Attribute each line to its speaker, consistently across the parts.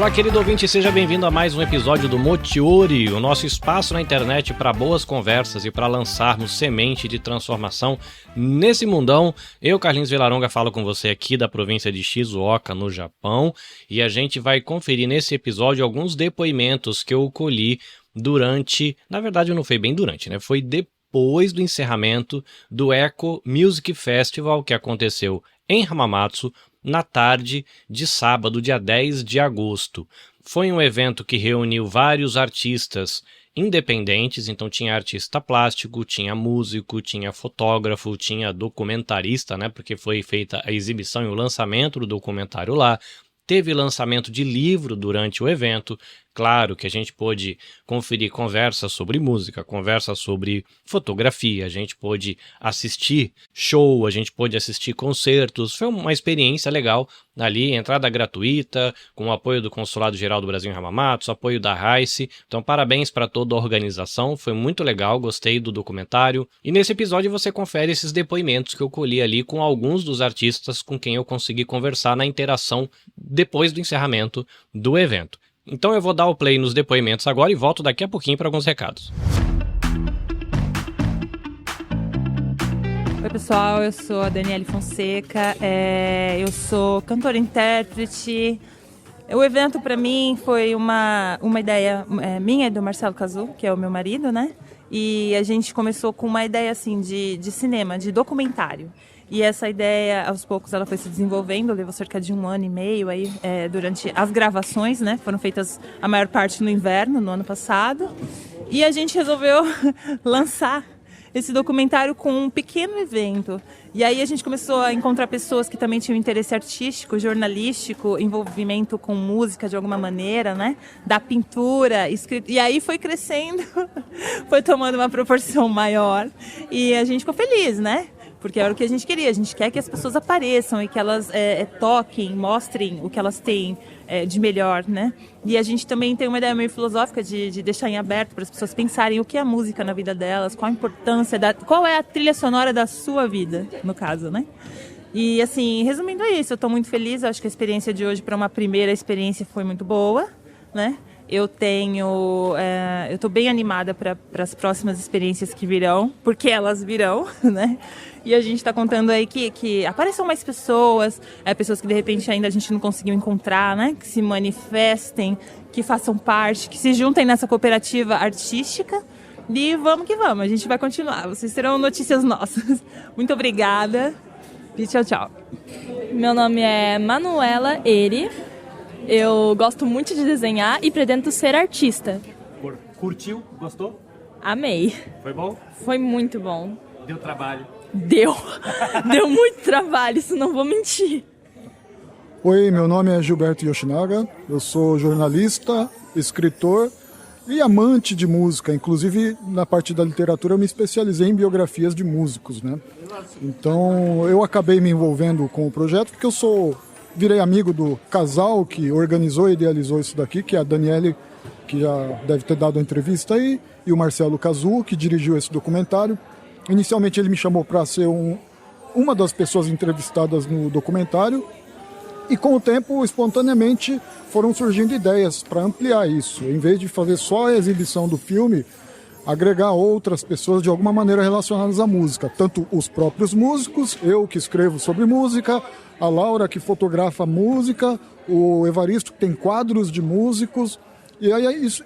Speaker 1: Olá, querido ouvinte, seja bem-vindo a mais um episódio do Motiori, o nosso espaço na internet para boas conversas e para lançarmos semente de transformação nesse mundão. Eu, Carlinhos Villaronga, falo com você aqui da província de Shizuoka, no Japão, e a gente vai conferir nesse episódio alguns depoimentos que eu colhi durante... Na verdade, não foi bem durante, né? Foi depois do encerramento do Echo Music Festival, que aconteceu em Hamamatsu, na tarde de sábado, dia 10 de agosto. Foi um evento que reuniu vários artistas independentes, então tinha artista plástico, tinha músico, tinha fotógrafo, tinha documentarista, né, porque foi feita a exibição e o lançamento do documentário lá. Teve lançamento de livro durante o evento. Claro que a gente pôde conferir conversas sobre música, conversas sobre fotografia, a gente pôde assistir show, a gente pôde assistir concertos. Foi uma experiência legal ali, entrada gratuita, com o apoio do Consulado Geral do Brasil em Hamamatsu, apoio da RAICE. Então parabéns para toda a organização, foi muito legal, gostei do documentário. E nesse episódio você confere esses depoimentos que eu colhi ali com alguns dos artistas com quem eu consegui conversar na interação depois do encerramento do evento. Então eu vou dar o play nos depoimentos agora e volto daqui a pouquinho para alguns recados.
Speaker 2: Oi pessoal, eu sou a Daniele Fonseca, eu sou cantora-intérprete. O evento para mim foi uma ideia minha e do Marcelo Cazu, que é o meu marido, né? E a gente começou com uma ideia assim de cinema, de documentário. E essa ideia, aos poucos, ela foi se desenvolvendo, levou cerca de 1 ano e meio aí, durante as gravações, né? Foram feitas a maior parte no inverno, no ano passado. E a gente resolveu lançar esse documentário com um pequeno evento. E aí a gente começou a encontrar pessoas que também tinham interesse artístico, jornalístico, envolvimento com música de alguma maneira, né? Da pintura, escrita. E aí foi crescendo, foi tomando uma proporção maior. E a gente ficou feliz, né? Porque era o que a gente queria. A gente quer que as pessoas apareçam e que elas toquem, mostrem o que elas têm de melhor, né? E a gente também tem uma ideia meio filosófica de deixar em aberto para as pessoas pensarem o que é a música na vida delas, qual a importância, qual é a trilha sonora da sua vida, no caso, né? E assim, resumindo isso, eu estou muito feliz. Eu acho que a experiência de hoje, para uma primeira experiência, foi muito boa, né? Eu estou bem animada para as próximas experiências que virão, porque elas virão, né? E a gente está contando aí que apareçam mais pessoas, pessoas que de repente ainda a gente não conseguiu encontrar, né? Que se manifestem, que façam parte, que se juntem nessa cooperativa artística. E vamos que vamos, a gente vai continuar. Vocês terão notícias nossas. Muito obrigada e tchau, tchau.
Speaker 3: Meu nome é Manuela Eri. Eu gosto muito de desenhar e pretendo ser artista.
Speaker 4: Curtiu? Gostou?
Speaker 3: Amei.
Speaker 4: Foi bom?
Speaker 3: Foi muito bom.
Speaker 4: Deu trabalho?
Speaker 3: Deu. Deu muito trabalho, isso não vou mentir.
Speaker 5: Oi, meu nome é Gilberto Yoshinaga. Eu sou jornalista, escritor e amante de música. Inclusive, na parte da literatura, eu me especializei em biografias de músicos, né? Então, eu acabei me envolvendo com o projeto porque virei amigo do casal que organizou e idealizou isso daqui, que é a Daniele, que já deve ter dado a entrevista aí, e o Marcelo Cazu, que dirigiu esse documentário. Inicialmente ele me chamou para ser uma das pessoas entrevistadas no documentário, e com o tempo, espontaneamente, foram surgindo ideias para ampliar isso. Em vez de fazer só a exibição do filme, agregar outras pessoas de alguma maneira relacionadas à música. Tanto os próprios músicos, eu que escrevo sobre música, a Laura que fotografa música, o Evaristo que tem quadros de músicos,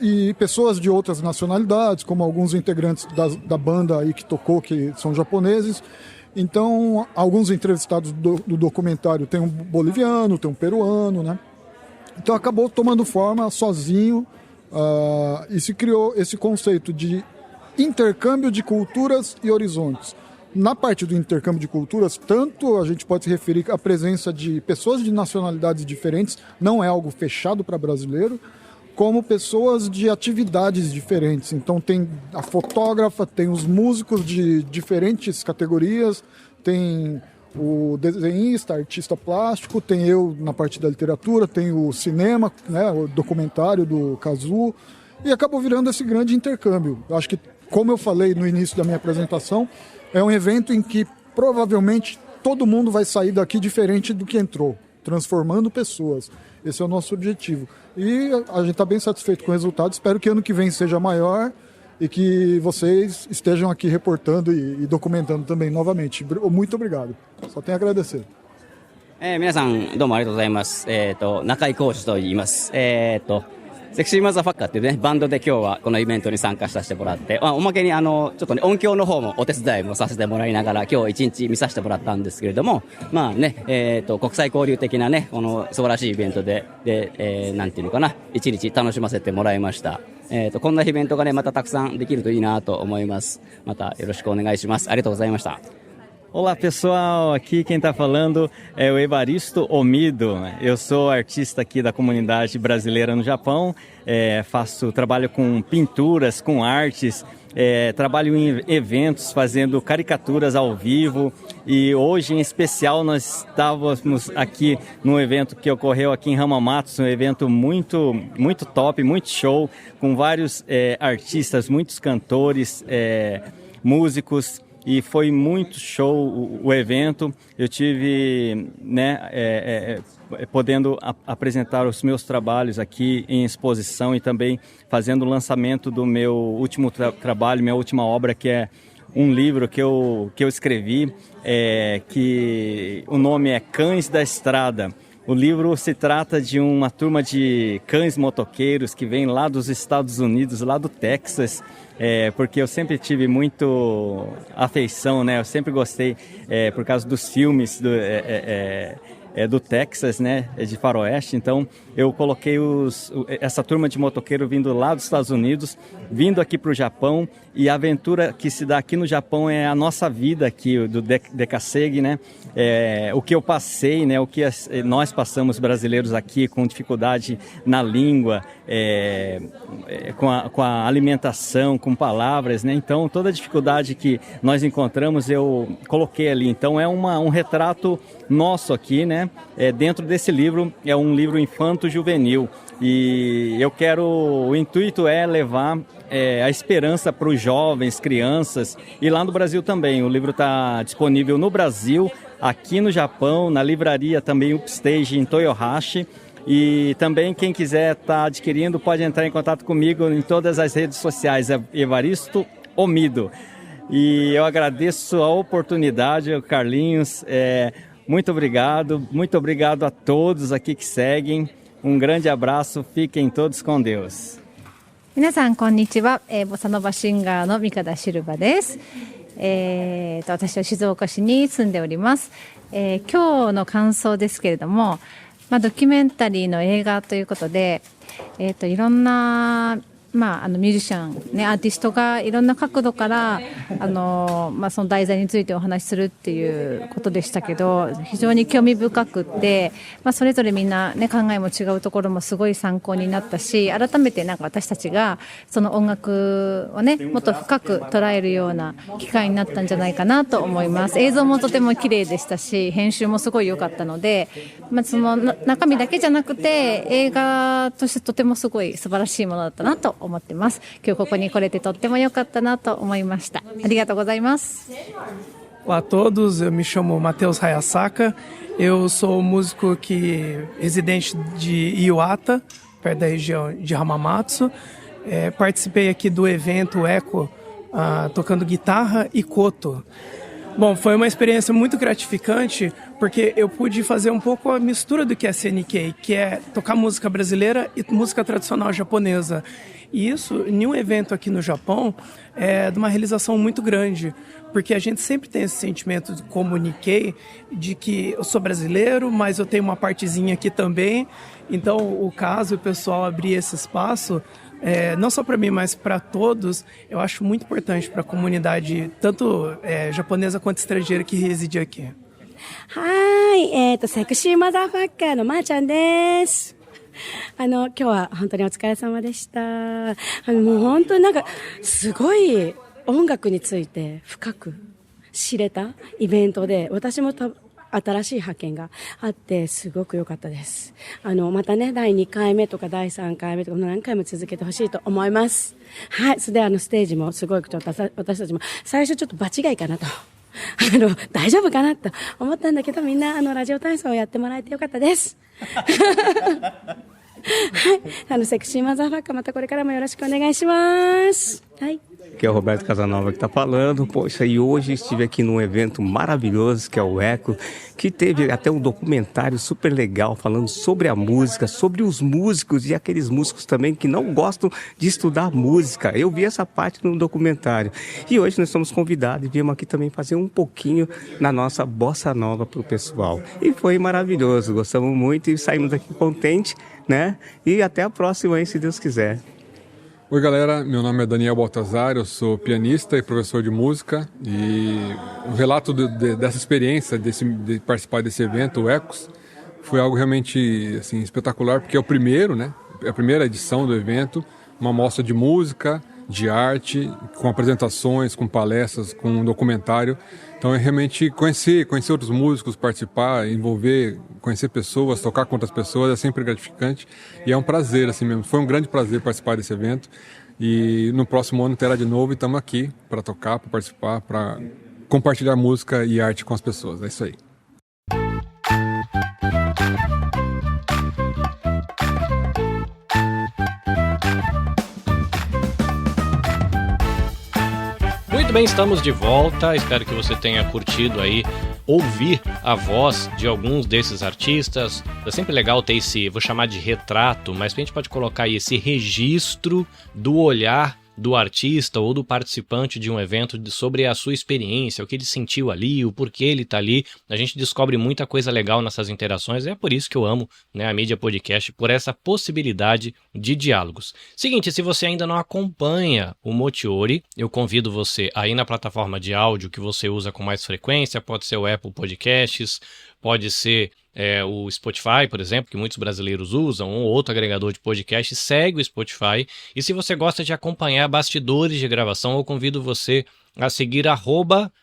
Speaker 5: e pessoas de outras nacionalidades, como alguns integrantes da banda aí que tocou, que são japoneses. Então, alguns entrevistados do documentário, tem um boliviano, tem um peruano, né? Então acabou tomando forma sozinho, e se criou esse conceito de intercâmbio de culturas e horizontes. Na parte do intercâmbio de culturas, tanto a gente pode se referir à presença de pessoas de nacionalidades diferentes, não é algo fechado para brasileiro, como pessoas de atividades diferentes. Então tem a fotógrafa, tem os músicos de diferentes categorias, tem o desenhista, artista plástico, tem eu na parte da literatura, tem o cinema, né, o documentário do Cazu, e acabou virando esse grande intercâmbio. Eu acho que, como eu falei no início da minha apresentação, é um evento em que provavelmente todo mundo vai sair daqui diferente do que entrou. transformando pessoas. Esse é o nosso objetivo. E a gente está bem satisfeito com o resultado. Espero que ano que vem seja maior e que vocês estejam aqui reportando e documentando também novamente. Muito obrigado. Só tenho a agradecer.
Speaker 6: 皆さんどうもありがとうございます。中井浩二と言います。セクシーマザーファッカーっていうね、バンドで今日はこのイベントに参加させてもらって、おまけにちょっとね、音響の方もお手伝いもさせてもらいながら、今日一日見させてもらったんですけれども、まあね、国際交流的なね、この素晴らしいイベントで、なんていうのかな、一日楽しませてもらいました。こんなイベントがね、またたくさんできるといいなと思います。またよろしくお願いします。ありがとうございました。
Speaker 7: Olá pessoal, aqui quem está falando é o Evaristo Omido. Eu sou artista aqui da comunidade brasileira no Japão, trabalho com pinturas, com artes, trabalho em eventos fazendo caricaturas ao vivo e hoje em especial nós estávamos aqui num evento que ocorreu aqui em Hamamatsu, um evento muito top, muito show, com vários artistas, muitos cantores, músicos. E foi muito show o evento. Eu tive, podendo apresentar os meus trabalhos aqui em exposição e também fazendo o lançamento do meu último trabalho, minha última obra, que é um livro que eu escrevi, que o nome é Cães da Estrada. O livro se trata de uma turma de cães motoqueiros que vem lá dos Estados Unidos, lá do Texas, porque eu sempre tive muito afeição, né? Eu sempre gostei, por causa dos filmes do Texas, né? De faroeste. Então, eu coloquei essa turma de motoqueiro vindo lá dos Estados Unidos, vindo aqui para o Japão, e a aventura que se dá aqui no Japão é a nossa vida aqui, do Dekasegi, né? O que eu passei, né? O que nós passamos brasileiros aqui com dificuldade na língua, com a alimentação, com palavras, né? Então, toda a dificuldade que nós encontramos, eu coloquei ali. Então, é um retrato nosso aqui, né? Dentro desse livro, é um livro infanto-juvenil. E o intuito é levar a esperança para os jovens, crianças, e lá no Brasil também. O livro está disponível no Brasil, aqui no Japão, na livraria também Upstage em Toyohashi. E também quem quiser estar adquirindo pode entrar em contato comigo em todas as redes sociais, é Evaristo Omido. E eu agradeço a oportunidade, Carlinhos, muito obrigado a todos aqui que seguem. Um grande abraço, fiquem todos com Deus.
Speaker 8: 皆さんこんにちは、ボサノバシンガーの三方シルバです。私は静岡市に住んでおります。今日の感想ですけれども、ドキュメンタリーの映画ということで、いろんなミュージシャン、アーティストがいろんな角度からその題材についてお話しするっていうことでしたけど、非常に興味深くって、それぞれみんな、考えも違うところもすごい参考になったし、改めて私たちがその音楽をもっと深く捉えるような機会になったんじゃないかなと思います。映像もとても綺麗でしたし、編集もすごい良かったので、その中身だけじゃなくて映画としてとてもすごい素晴らしいものだったなと思ってます。今日ここに来れてとっても良かったなと思いました。ありがとうございます。
Speaker 9: Olá a todos, eu me chamo Matheus Hayasaka, eu sou músico residente de Iwata, perto da região de Hamamatsu. Participei aqui do evento Eco, tocando guitarra e koto. Bom, foi uma experiência muito gratificante, porque eu pude fazer um pouco a mistura do que é CNK, que é tocar música brasileira e música tradicional japonesa. E isso, em um evento aqui no Japão, é de uma realização muito grande, porque a gente sempre tem esse sentimento, como Nikkei, de que eu sou brasileiro, mas eu tenho uma partezinha aqui também. Então, o caso o pessoal abrir esse espaço, não só para mim, mas para todos, eu acho muito importante para a comunidade, tanto japonesa quanto estrangeira que reside aqui.
Speaker 10: セクシーマザーファッカーのまーちゃんです。今日は本当にお疲れ様でした。もう本当にすごい音楽について深く知れたイベントで、私も新しい発見があってすごく良かったです。またね、第2回目とか第3回目とか何回も続けてほしいと思います。はい、それでステージもすごいちょっと私たちも最初ちょっと場違いかなと大丈夫かなと思ったんだけど、みんなラジオ体操をやってもらえてよかったです。はい、セクシーマザーファッカーまたこれからもよろしくお願いします。はい。
Speaker 11: Que é o Roberto Casanova que está falando. Poxa, e hoje estive aqui num evento maravilhoso que é o Eco, que teve até um documentário super legal falando sobre a música, sobre os músicos e aqueles músicos também que não gostam de estudar música. Eu vi essa parte no documentário. E hoje nós somos convidados e viemos aqui também fazer um pouquinho na nossa bossa nova para o pessoal. E foi maravilhoso, gostamos muito e saímos daqui contentes, né? E até a próxima aí, se Deus quiser.
Speaker 12: Oi galera, meu nome é Daniel Baltazar, eu sou pianista e professor de música e o relato dessa experiência, de participar desse evento, o Ecos, foi algo realmente assim, espetacular, porque é o primeiro, né? É a primeira edição do evento, uma mostra de música, de arte, com apresentações, com palestras, com um documentário. Então é realmente conhecer outros músicos, participar, envolver, conhecer pessoas, tocar com outras pessoas é sempre gratificante e é um prazer assim mesmo. Foi um grande prazer participar desse evento e no próximo ano terá de novo e estamos aqui para tocar, para participar, para compartilhar música e arte com as pessoas. É isso aí.
Speaker 1: Muito bem, estamos de volta. Espero que você tenha curtido aí ouvir a voz de alguns desses artistas. É sempre legal ter esse, vou chamar de retrato, mas a gente pode colocar aí esse registro do olhar do artista ou do participante de um evento sobre a sua experiência, o que ele sentiu ali, o porquê ele tá ali. A gente descobre muita coisa legal nessas interações, é por isso que eu amo, né, a mídia podcast, por essa possibilidade de diálogos. Seguinte, se você ainda não acompanha o Motiori, eu convido você a ir na plataforma de áudio que você usa com mais frequência, pode ser o Apple Podcasts, pode ser o Spotify, por exemplo, que muitos brasileiros usam, um ou outro agregador de podcast, segue o Spotify. E se você gosta de acompanhar bastidores de gravação, eu convido você a seguir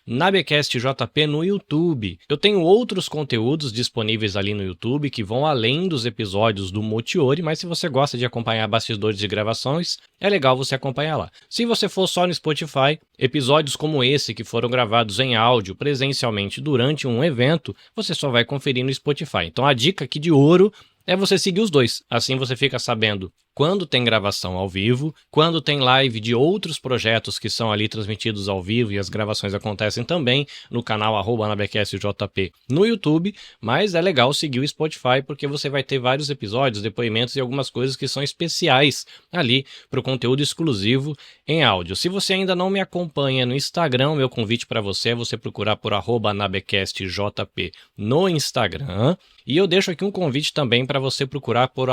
Speaker 1: @nabecastjp no YouTube. Eu tenho outros conteúdos disponíveis ali no YouTube que vão além dos episódios do Motiori, mas se você gosta de acompanhar bastidores de gravações, é legal você acompanhar lá. Se você for só no Spotify, episódios como esse que foram gravados em áudio presencialmente durante um evento, você só vai conferir no Spotify. Então a dica aqui de ouro é você seguir os dois, assim você fica sabendo quando tem gravação ao vivo, quando tem live de outros projetos que são ali transmitidos ao vivo e as gravações acontecem também no canal @nabecastjp no YouTube, mas é legal seguir o Spotify porque você vai ter vários episódios, depoimentos e algumas coisas que são especiais ali para o conteúdo exclusivo em áudio. Se você ainda não me acompanha no Instagram, meu convite para você é você procurar por @nabecastjp no Instagram, e eu deixo aqui um convite também para você procurar por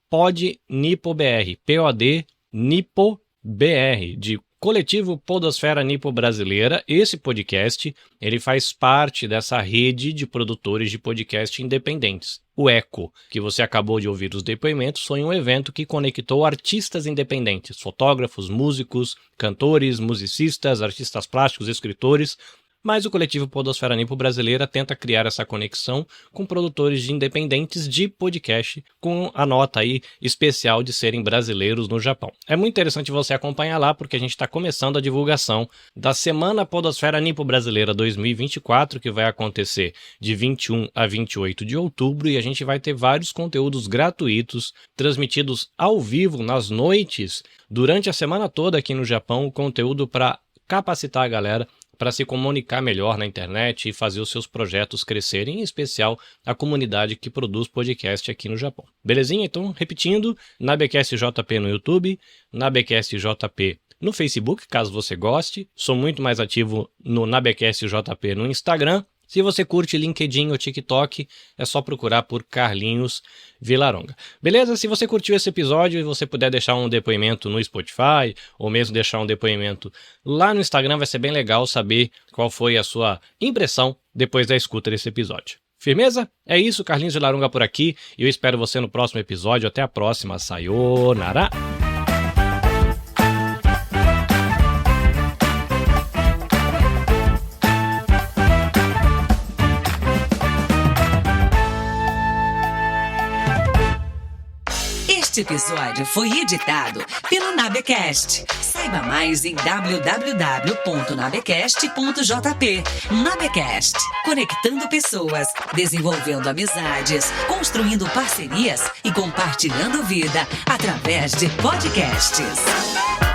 Speaker 1: @podnipobr, POD NipoBR, de Coletivo Podosfera Nipo Brasileira. Esse podcast, ele faz parte dessa rede de produtores de podcast independentes. O Eco, que você acabou de ouvir os depoimentos, foi um evento que conectou artistas independentes, fotógrafos, músicos, cantores, musicistas, artistas plásticos, escritores. Mas o Coletivo Podosfera Nipo Brasileira tenta criar essa conexão com produtores de independentes de podcast, com a nota aí especial de serem brasileiros no Japão. É muito interessante você acompanhar lá, porque a gente está começando a divulgação da Semana Podosfera Nipo Brasileira 2024, que vai acontecer de 21 a 28 de outubro, e a gente vai ter vários conteúdos gratuitos, transmitidos ao vivo nas noites, durante a semana toda aqui no Japão, conteúdo para capacitar a galera para se comunicar melhor na internet e fazer os seus projetos crescerem, em especial a comunidade que produz podcast aqui no Japão. Belezinha? Então, repetindo, NabecastJP no YouTube, NabecastJP no Facebook, caso você goste. Sou muito mais ativo no NabecastJP no Instagram. Se você curte LinkedIn ou TikTok, é só procurar por Carlinhos Villaronga. Beleza? Se você curtiu esse episódio e você puder deixar um depoimento no Spotify ou mesmo deixar um depoimento lá no Instagram, vai ser bem legal saber qual foi a sua impressão depois da escuta desse episódio. Firmeza? É isso, Carlinhos Villaronga por aqui e eu espero você no próximo episódio. Até a próxima. Sayonara!
Speaker 13: Este episódio foi editado pelo Nabecast. Saiba mais em www.nabecast.jp. Nabecast, conectando pessoas, desenvolvendo amizades, construindo parcerias e compartilhando vida através de podcasts.